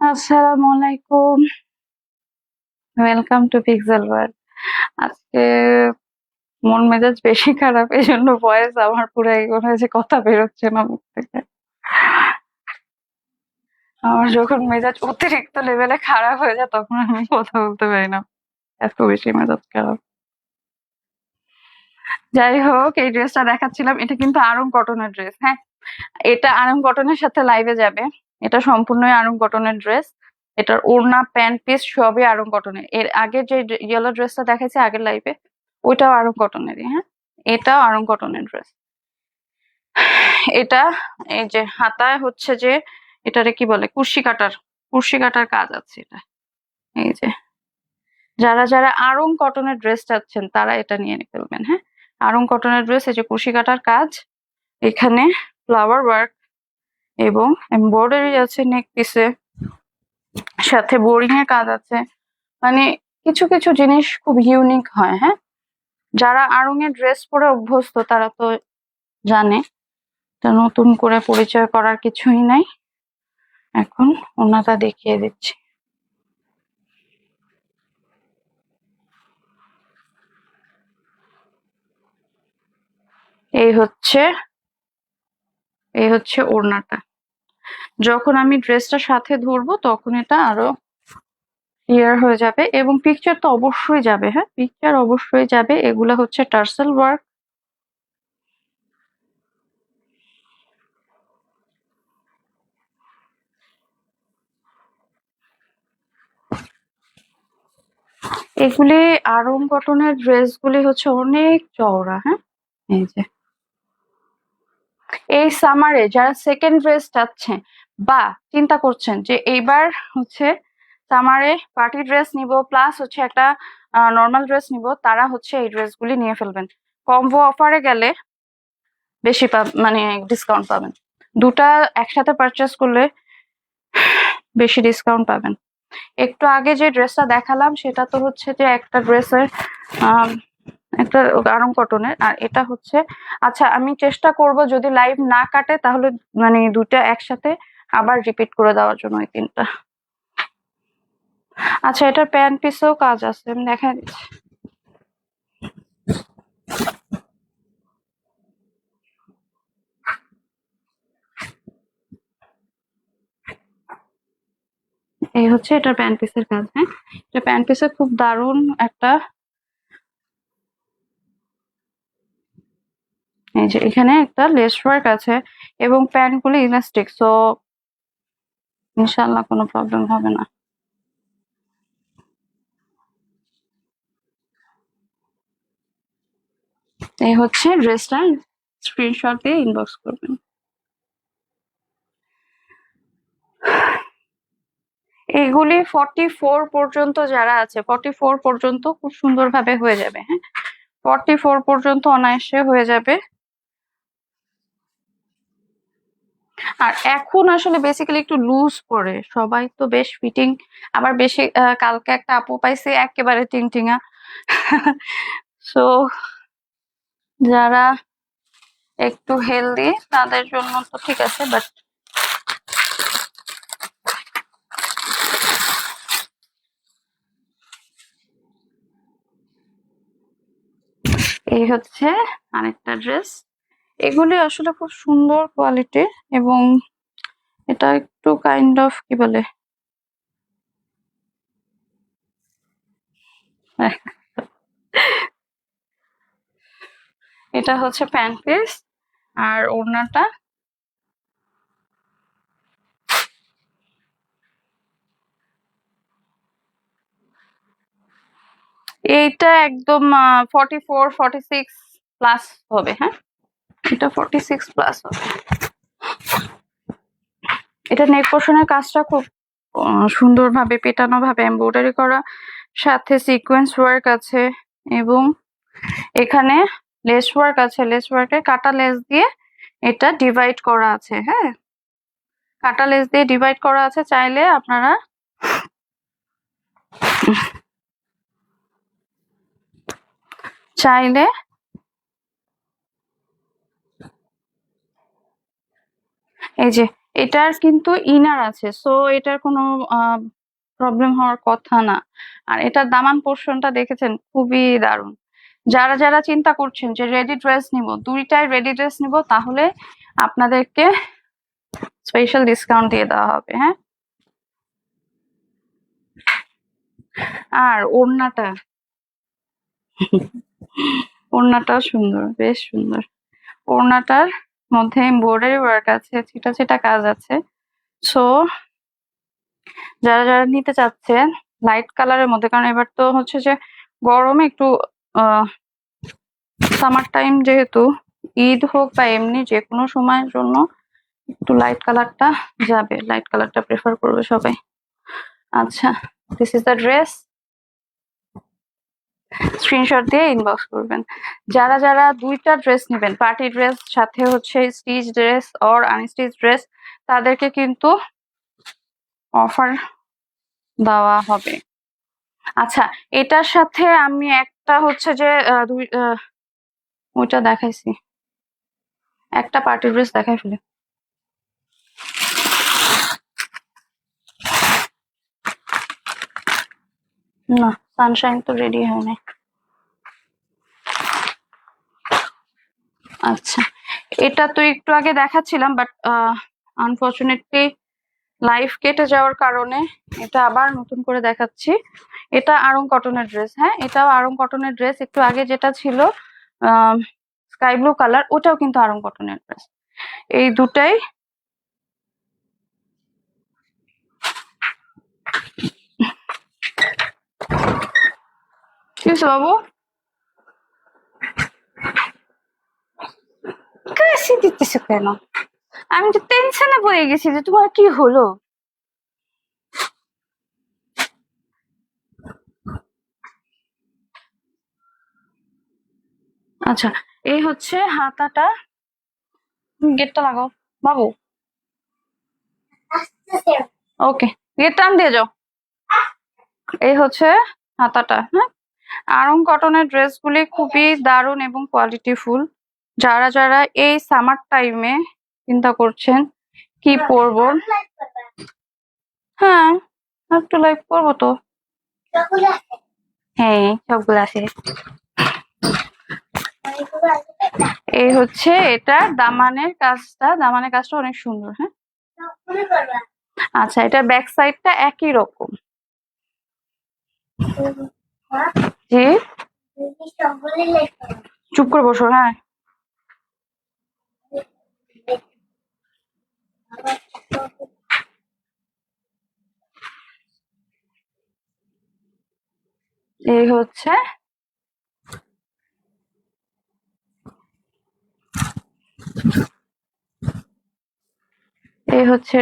আসসালামু আলাইকুম। Welcome to pixel world. আজকে মন মেজাজ বেশি খারাপ, এই জন্য ভয়েস আমার পুরাই মনে হচ্ছে কথা বেরোচ্ছে না মুখ থেকে। আমার যখন মেজাজ অতিরিক্ত লেভেলে খারাপ হয়ে যায় তখন আমি কথা বলতে পারি না, এত বেশি মেজাজ খারাপ। যাই হোক, এই ড্রেসটা দেখাচ্ছিলাম, এটা কিন্তু আরং কটনের ড্রেস। হ্যাঁ, এটা আরং কটনের সাথে লাইভে যাবে। এটা সম্পূর্ণই আরং কটনের ড্রেস। এটার ওড়না, প্যান্ট পিস সবই আরং কটনের। এর আগে যে ইয়েলো ড্রেসটা দেখাইছে আগের লাইভে, ওইটাও আরং কটনেরই। হ্যাঁ, এটাও আরং কটনের ড্রেস। এটা এই যে হাতায় হচ্ছে যে এটারে কি বলে, কুর্শি কাটার কাজ আছে এটা। এই যে যারা যারা আরং কটনের ড্রেস চাচ্ছেন তারা এটা নিয়ে ফেলবেন। হ্যাঁ, আরং কটনের ড্রেস, এই যে কুর্শি কাটার কাজ, এখানে ফ্লাওয়ার ওয়ার্ক এবং এমব্রয়ডারি আছে নেক পিসে, সাথে বোরিং এর কাজ আছে। মানে কিছু কিছু জিনিস খুব ইউনিক হয়। হ্যাঁ, যারা আড়ং এর ড্রেস পরে অভ্যস্ত তারা তো জানে, তা নতুন করে পরিচয় করার কিছুই নাই। এখন ওনাটা দেখিয়ে দিচ্ছি। এই হচ্ছে ওড়নাটা। যখন আমি ড্রেসটা সাথে ধরবো তখন এটা আরো ক্লিয়ার হয়ে যাবে, এবং পিকচার তো অবশ্যই যাবে। হ্যাঁ, পিকচার অবশ্যই যাবে। এগুলা হচ্ছে টার্সেল ওয়ার্ক। এগুলি আরং কটনের ড্রেস গুলি হচ্ছে অনেক চওড়া। হ্যাঁ, এই যে এই সামারে যারা সেকেন্ড ড্রেস চাচ্ছেন বা চিন্তা করছেন যে এইবার হচ্ছে সামারে পার্টি ড্রেস নিব প্লাস হচ্ছে একটা নর্মাল ড্রেস নিব, তারা হচ্ছে এই ড্রেসগুলি নিয়ে ফেলবেন। কম্বো অফারে গেলে বেশি মানে ডিসকাউন্ট পাবেন। দুটা একসাথে পারচেস করলে বেশি ডিসকাউন্ট পাবেন। একটু আগে যে ড্রেসটা দেখালাম সেটা তো হচ্ছে যে একটা ড্রেসের একটা আরং কটনের, আর এটা হচ্ছে, আচ্ছা আমি চেষ্টা করব যদি লাইভ না কাটে তাহলে মানে দুটা একসাথে আবার রিপিট করে দেওয়ার জন্য ওই তিনটা। আচ্ছা, এটার প্যান্ট পিসেও কাজ আছে, আমি দেখাই দিচ্ছি। এই হচ্ছে এটার প্যান্ট পিসের কাজ। হ্যাঁ, এটা প্যান্ট পিসের খুব দারুণ একটা, এই যে এখানে একটা লেস ওয়ার্ক আছে এবং প্যান্ট গুলো ইলাস্টিক, সো ইনশাল্লাহ কোনো প্রবলেম হবে না। এই হচ্ছে ড্রেসটা, স্ক্রিনশট দিয়ে ইনবক্স করবেন। এগুলি 44 পর্যন্ত যারা আছে, 44 পর্যন্ত খুব সুন্দরভাবে হয়ে যাবে। হ্যাঁ, 44 পর্যন্ত অনায়াসে হয়ে যাবে। আর এখন আসলে বেসিক্যালি একটু লুজ পরে সবাই, তো বেশ ফিটিং। আবার বেশি কালকে একটা আপু পাইছে একেবারে টিংটিঙা। সো যারা একটু হেলদি তাদের জন্য তো ঠিক আছে, বাট এই হচ্ছে আরেকটা ড্রেস। এগুলি আসলে খুব সুন্দর কোয়ালিটির, এবং এটা একটু কাইন্ড অফ কি বলে, এটা হচ্ছে প্যান্ট পিস আর ওড়নাটা। এইটা একদম 46 প্লাস হবে। হ্যাঁ, এটা 46 প্লাস হবে। এটা নেক পোর্শনের কাজটা খুব সুন্দরভাবে পেটানো ভাবে এমব্রয়ডারি করা, সাথে সিকোয়েন্স ওয়ার্ক আছে, এবং এখানে লেস ওয়ার্ক আছে। লেস ওয়ার্কে কাটা লেস দিয়ে এটা ডিভাইড করা আছে। হ্যাঁ, কাটা লেস দিয়ে ডিভাইড করা আছে। চাইলে আপনারা চাইলে এই যে এটার কিন্তু ইনার আছে, সো এটার কোনো প্রবলেম হওয়ার কথা না। আর এটার দামান পোর্শনটা দেখেছেন, খুবই দারুণ। যারা যারা চিন্তা করছেন যে রেডি ড্রেস নিব, দুইটাই রেডি ড্রেস নিব, তাহলে আপনাদেরকে স্পেশাল ডিসকাউন্ট দিয়ে দেওয়া হবে। হ্যাঁ, আর ওড়নাটা ওড়নাটা সুন্দর, বেশ সুন্দর। ওড়নাটার মধ্যে এমব্রয়ডারি ওয়ার্ক আছে, ছিটা ছিটা কাজ আছে। সো যারা যারা নিতে চাচ্ছেন লাইট কালারের মধ্যে, কারণ এবার তো হচ্ছে যে গরমে একটু সামার টাইম, যেহেতু ঈদ হোক বা এমনি যে কোনো সময়ের জন্য একটু লাইট কালারটা যাবে, লাইট কালারটা প্রেফার করবে সবাই। আচ্ছা, this is the dress. Screenshot দিয়ে ইনবক্স করবেন। যারা যারা দুইটা ড্রেস নেবেন, পার্টি ড্রেস সাথে হচ্ছে stitch dress or unstitch dress, তাদেরকে কিন্তু অফার দেওয়া হবে। আচ্ছা, এটার সাথে আমি একটা হচ্ছে যে ওইটা দেখাইছি, একটা পার্টি ড্রেস দেখাই ফেলি। না, সানশাইন তো রেডি হয় নাই। আচ্ছা, এটা তো একটু আগে দেখাচ্ছিলাম, বাট আনফরচুনেটলি লাইভ কেটে যাওয়ার কারণে এটা আবার নতুন করে দেখাচ্ছি। এটা আড়ং কটনের ড্রেস। হ্যাঁ, এটাও আড়ং কটনের ড্রেস। একটু আগে যেটা ছিল স্কাই ব্লু কালার, ওটাও কিন্তু আড়ং কটনের ড্রেস। এই দুটাই ঠিক আছে বাবু, কাশি দিতেছো কেন? আমি তো টেনশনে পড়ে গেছি যে তোমার কি হলো। আচ্ছা, এই হচ্ছে হাতাটা। গেটটা লাগাও বাবু। ওকে, গেট টান দিয়ে যাও। এই হচ্ছে হাতাটা। হ্যাঁ, আড়ং কটনের ড্রেসগুলি খুবই দারুণ এবং কোয়ালিটিফুল। যারা যারা এই সামার টাইমে চিন্তা করছেন কি পরবো, হ্যাঁ একটু লাইভ করবো তো। হ্যাঁ, সবগুলো আছে। এই হচ্ছে এটা দামানের কাজটা, দামানের কাজটা অনেক সুন্দর। হ্যাঁ, আচ্ছা, এটা ব্যাক সাইডটা একই রকম। জি, চুপ করে বসো। হ্যাঁ, এই হচ্ছে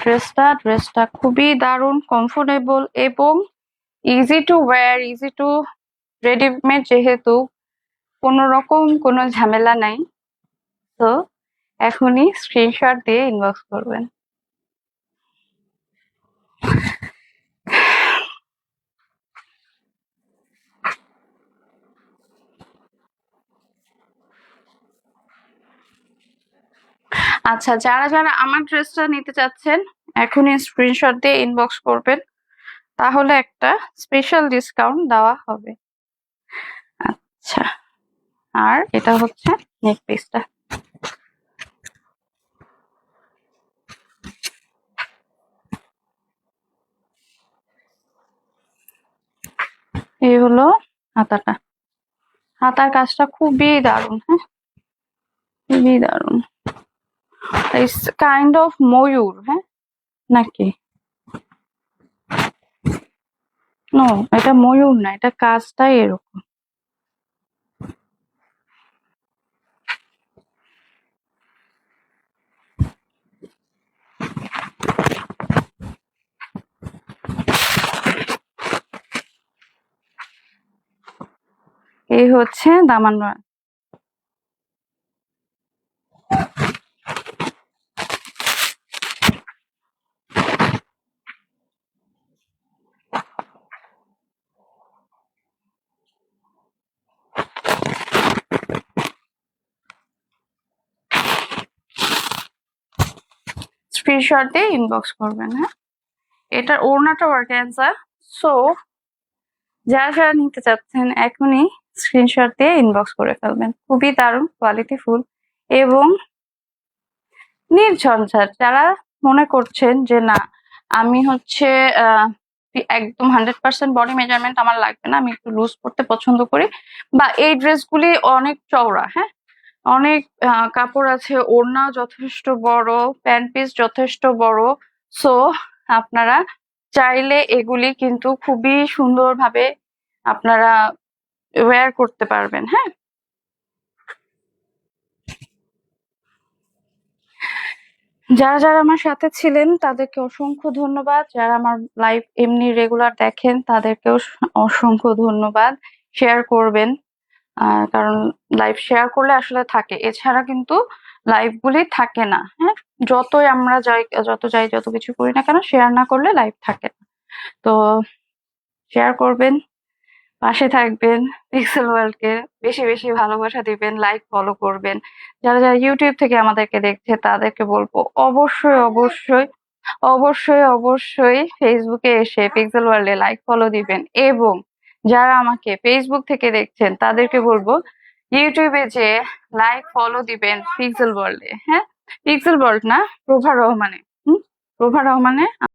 ড্রেসটা। ড্রেসটা খুবই দারুণ, কমফোর্টেবল এবং easy to wire, easy to readymade, যেহেতু কোনো রকম কোনো ঝামেলা নাই। তো এখনই স্ক্রিনশট দিয়ে ইনবক্স করবেন। আচ্ছা, যারা যারা আমার ড্রেসটা নিতে চাচ্ছেন এখনই স্ক্রিনশট দিয়ে ইনবক্স করবেন, তাহলে একটা স্পেশাল ডিসকাউন্ট দেওয়া হবে। আচ্ছা, আর এটা হচ্ছে নেক পিসটা। এই হলো হাতাটা। হাতার কাজটা খুবই দারুণ। হ্যাঁ, খুবই দারুণ। ইটস কাইন্ড অফ ময়ূর। হ্যাঁ, নাকি নো, এটা ময়ূর না, এটা কাজটাই এরকম। এই হচ্ছে দামান। স্ক্রিনশট দিয়ে ইনবক্স করবেন। হ্যাঁ, এটার ওড়নাটা অর্গানজা। সো যারা যারা নিতে চাচ্ছেন এখনই স্ক্রিনশট দিয়ে ইনবক্স করে ফেলবেন। খুবই দারুণ, কোয়ালিটিফুল এবং নির্ঝঞ্ঝাট। যারা মনে করছেন যে না আমি হচ্ছে একদম 100% বডি মেজারমেন্ট আমার লাগবে না, আমি একটু লুজ পড়তে পছন্দ করি, বা এই ড্রেসগুলি অনেক চওড়া, হ্যাঁ অনেক কাপড় আছে, ওড়না যথেষ্ট বড়, প্যান্ট পিস যথেষ্ট বড়, সো আপনারা চাইলে এগুলি কিন্তু খুবই সুন্দরভাবে আপনারা ওয়্যার করতে পারবেন। হ্যাঁ, যারা যারা আমার সাথে ছিলেন তাদেরকে অসংখ্য ধন্যবাদ। যারা আমার লাইভ এমনি রেগুলার দেখেন তাদেরকেও অসংখ্য ধন্যবাদ। শেয়ার করবেন, কারণ লাইভ শেয়ার করলে আসলে থাকে, এছাড়া কিন্তু লাইভ গুলি থাকে না। হ্যাঁ, যতই আমরা যত কিছু করি না কেন, শেয়ার না করলে লাইভ থাকে না। তো শেয়ার করবেন, পাশে থাকবেন, পিক্সেল ওয়ার্ল্ডকে বেশি বেশি ভালোবাসা দিবেন, লাইক ফলো করবেন। যারা যারা ইউটিউব থেকে আমাদেরকে দেখছে তাদেরকে বলবো অবশ্যই অবশ্যই অবশ্যই অবশ্যই ফেসবুকে এসে পিক্সেল ওয়ার্ল্ডে লাইক ফলো দিবেন, এবং যারা আমাকে ফেসবুক থেকে দেখছেন তাদেরকে বলবো ইউটিউবে যে লাইক ফলো দিবেন পিক্সেল ওয়ার্ল্ডে। হ্যাঁ, পিক্সেল ওয়ার্ল্ড না, প্রভা রহমানে। প্রভা রহমানে